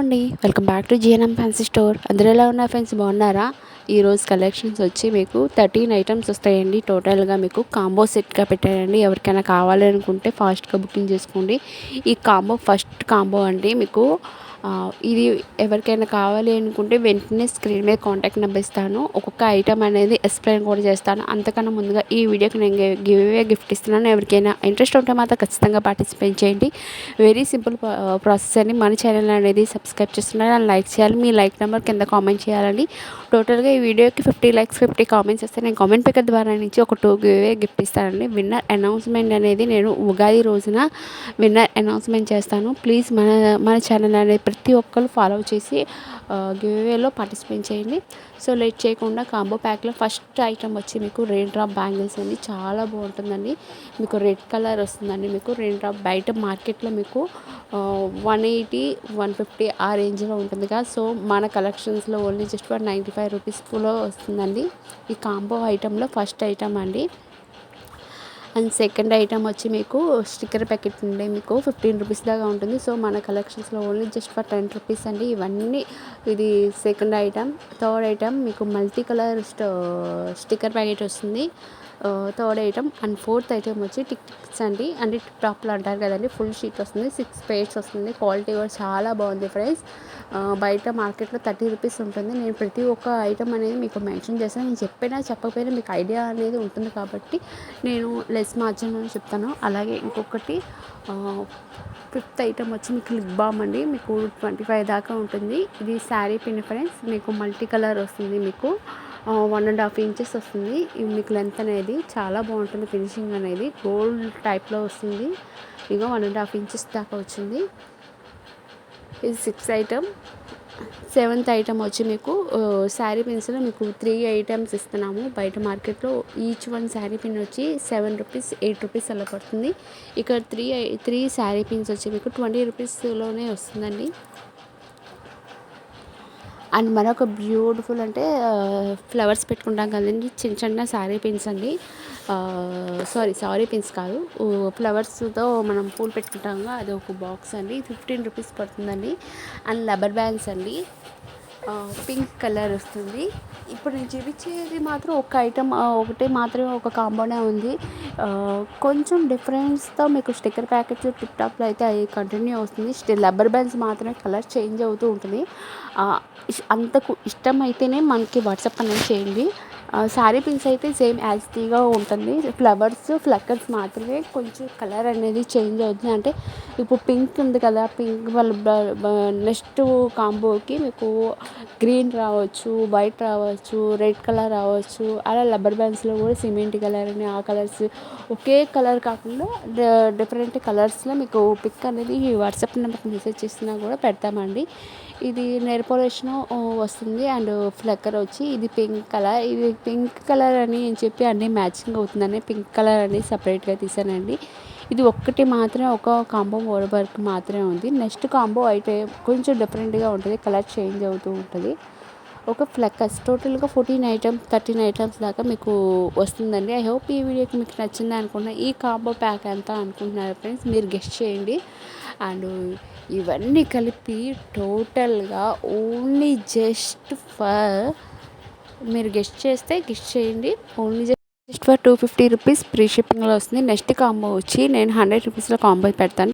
అండి, welcome back to GNM fancy store. అందరూ ఎలా ఉన్నారు ఫ్రెండ్స్, బాగున్నారా? ఈరోజు కలెక్షన్స్ వచ్చి మీకు 13 ఐటమ్స్ వస్తాయండి. టోటల్గా మీకు కాంబో సెట్గా పెట్టారండి. ఎవరికైనా కావాలి అనుకుంటే ఫాస్ట్గా బుకింగ్ చేసుకోండి. ఈ కాంబో ఫస్ట్ కాంబో అండి. మీకు ఇది ఎవరికైనా కావాలి అనుకుంటే వెంటనే స్క్రీన్ మీద కాంటాక్ట్ నెంబర్ ఇస్తాను. ఒక్కొక్క ఐటమ్ అనేది ఎక్స్ప్లెయిన్ కూడా చేస్తాను. అంతకన్నా ముందుగా ఈ వీడియోకి నేను గిఫ్ట్ ఇస్తున్నాను. ఎవరికైనా ఇంట్రెస్ట్ ఉంటే మాత్రం ఖచ్చితంగా పార్టిసిపేట్ చేయండి. వెరీ సింపుల్ ప్రాసెస్ అండి. మన ఛానల్ అనేది సబ్స్క్రైబ్ చేస్తున్నారు అండ్ లైక్ చేయాలి. మీ లైక్ నెంబర్ కింద కామెంట్ చేయాలండి. టోటల్గా ఈ వీడియోకి 50 లైక్స్ 50 కామెంట్స్ వస్తే నేను కామెంట్ పికర్ ద్వారా నుంచి ఒక 2 గిఫ్ట్ ఇస్తానండి. విన్నర్ అనౌన్స్మెంట్ అనేది నేను ఉగాది రోజున విన్నర్ అనౌన్స్మెంట్ చేస్తాను. ప్లీజ్ మన ఛానల్ అనేది ప్రతి ఒక్కరు ఫాలో చేసి గివ్వేలో పార్టిసిపేట్ చేయండి. సో లేట్ చేయకుండా కాంబో ప్యాక్లో ఫస్ట్ ఐటమ్ వచ్చి మీకు రెయిన్ డ్రాప్ బ్యాంగిల్స్ అండి. చాలా బాగుంటుందండి. మీకు రెడ్ కలర్ వస్తుందండి. మీకు రెయిన్ డ్రాప్ బయట మార్కెట్లో మీకు 180 150 ఆ రేంజ్లో ఉంటుంది కదా. సో మన కలెక్షన్స్లో ఓన్లీ జస్ట్ 95 రూపీస్లో వస్తుందండి. ఈ కాంబో ఐటెంలో ఫస్ట్ ఐటమ్ అండి. అండ్ సెకండ్ ఐటమ్ వచ్చి మీకు స్టిక్కర్ ప్యాకెట్ ఉండే మీకు 15 రూపీస్ దాకా ఉంటుంది. సో మన కలెక్షన్స్లో ఓన్లీ జస్ట్ ఫర్ 10 రూపీస్ అండి. ఇవన్నీ ఇది సెకండ్ ఐటమ్. థర్డ్ ఐటమ్ మీకు మల్టీ కలర్ స్టిక్కర్ ప్యాకెట్ వస్తుంది. Third item. And fourth item వచ్చి టిక్స్ అండి. అంటే టిక్ టాప్లో అంటారు కదండి. ఫుల్ షీట్ వస్తుంది. 6 పేర్స్ వస్తుంది. క్వాలిటీ కూడా చాలా బాగుంది ఫ్రెండ్స్. బయట మార్కెట్లో 30 రూపీస్ ఉంటుంది. నేను ప్రతి ఒక్క ఐటమ్ అనేది మీకు మెన్షన్ చేస్తాను. నేను చెప్పకపోయినా మీకు ఐడియా అనేది ఉంటుంది కాబట్టి నేను లెస్ మార్జిన్ అని చెప్తాను. అలాగే ఇంకొకటి ఫిఫ్త్ ఐటమ్ వచ్చి మీకు లిప్ బామ్ అండి. మీకు 25 దాకా ఉంటుంది. ఇది శారీ పిన్ ఫ్రెండ్స్. మీకు మల్టీ కలర్ వస్తుంది. మీకు 1.5 ఇంచెస్ వస్తుంది. మీకు లెంత్ అనేది చాలా బాగుంటుంది. ఫినిషింగ్ అనేది గోల్డ్ టైప్లో వస్తుంది. ఇక 1.5 ఇంచెస్ దాకా వచ్చింది. ఇది 6th ఐటమ్. 7th ఐటమ్ వచ్చి మీకు శారీ పిన్స్లో మీకు 3 ఐటమ్స్ ఇస్తున్నాము. బయట మార్కెట్లో ఈచ్ వన్ శారీ పిన్ వచ్చి 7 రూపీస్ 8 రూపీస్ అలా పడుతుంది. ఇక్కడ 3 శారీ పిన్స్ వచ్చి మీకు 20 రూపీస్లోనే వస్తుందండి. అండ్ మరొక బ్యూటిఫుల్ అంటే ఫ్లవర్స్ పెట్టుకుంటాం కదండి, చిన్న చిన్న శారీ పిన్స్ అండి. సారీ పిన్స్ కాదు, ఫ్లవర్స్తో మనం పూలు పెట్టుకుంటాము. అది ఒక బాక్స్ అండి. 15 రూపీస్ పడుతుందండి. అండ్ రబ్బర్ బ్యాండ్స్ అండి. పింక్ కలర్ వస్తుంది. ఇప్పుడు నేను చూపించేది మాత్రం ఒక ఐటమ్ ఒకటే మాత్రమే, ఒక కాంబోనే ఉంది. కొంచెం డిఫరెన్స్తో మీకు స్టిక్కర్ ప్యాకెట్స్ టిప్ టాప్లో అయితే అది కంటిన్యూ అవుతుంది. రబ్బర్ బ్యాండ్స్ మాత్రమే కలర్ చేంజ్ అవుతూ ఉంటుంది. అంతకు ఇష్టమైతేనే మనకి వాట్సాప్ అనేది చేయండి. శారీ పిన్స్ అయితే సేమ్ యాజ్ టీగా ఉంటుంది. ఫ్లక్కర్స్ మాత్రమే కొంచెం కలర్ అనేది చేంజ్ అవుతుంది. అంటే ఇప్పుడు పింక్ ఉంది కదా, పింక్ నెక్స్ట్ కాంబోకి మీకు గ్రీన్ రావచ్చు, వైట్ రావచ్చు, రెడ్ కలర్ రావచ్చు. అలా రబ్బర్ బ్యాండ్స్లో కూడా సిమెంట్ కలర్ అని ఆ కలర్స్ ఒకే కలర్ కాకుండా డిఫరెంట్ కలర్స్లో మీకు పిక్ అనేది వాట్సాప్ నెంబర్కి మెసేజ్ చేసినా కూడా పెడతామండి. ఇది నెయిల్ పాలిష్ వస్తుంది. అండ్ ఫ్లక్కర్ వచ్చి ఇది పింక్ కలర్. ఇది పింక్ కలర్ అని చెప్పి అన్నీ మ్యాచింగ్ అవుతుందని పింక్ కలర్ అని సపరేట్గా తీసానండి. ఇది ఒక్కటి మాత్రమే, ఒక కాంబో వర్క్ మాత్రమే ఉంది. నెక్స్ట్ కాంబో అయితే కొంచెం డిఫరెంట్గా ఉంటుంది. కలర్ చేంజ్ అవుతూ ఉంటుంది. ఒక ఫ్లక్కర్స్ టోటల్గా 13 ఐటమ్స్ దాకా మీకు వస్తుందండి. ఐ హోప్ ఈ వీడియోకి మీకు నచ్చింది అనుకున్నా. ఈ కాంబో ప్యాక్ ఎంత అనుకుంటున్నారు ఫ్రెండ్స్, మీరు గెస్ట్ చేయండి. అండ్ ఇవన్నీ కలిపి టోటల్గా ఓన్లీ జస్ట్ ఫర్, మీరు గెస్ట్ చేయండి, only just for 250 rupees free షిప్పింగ్లో వస్తుంది. నెక్స్ట్ కాంబో వచ్చి నేను 100 రూపీస్లో కాంబో పెడతాను.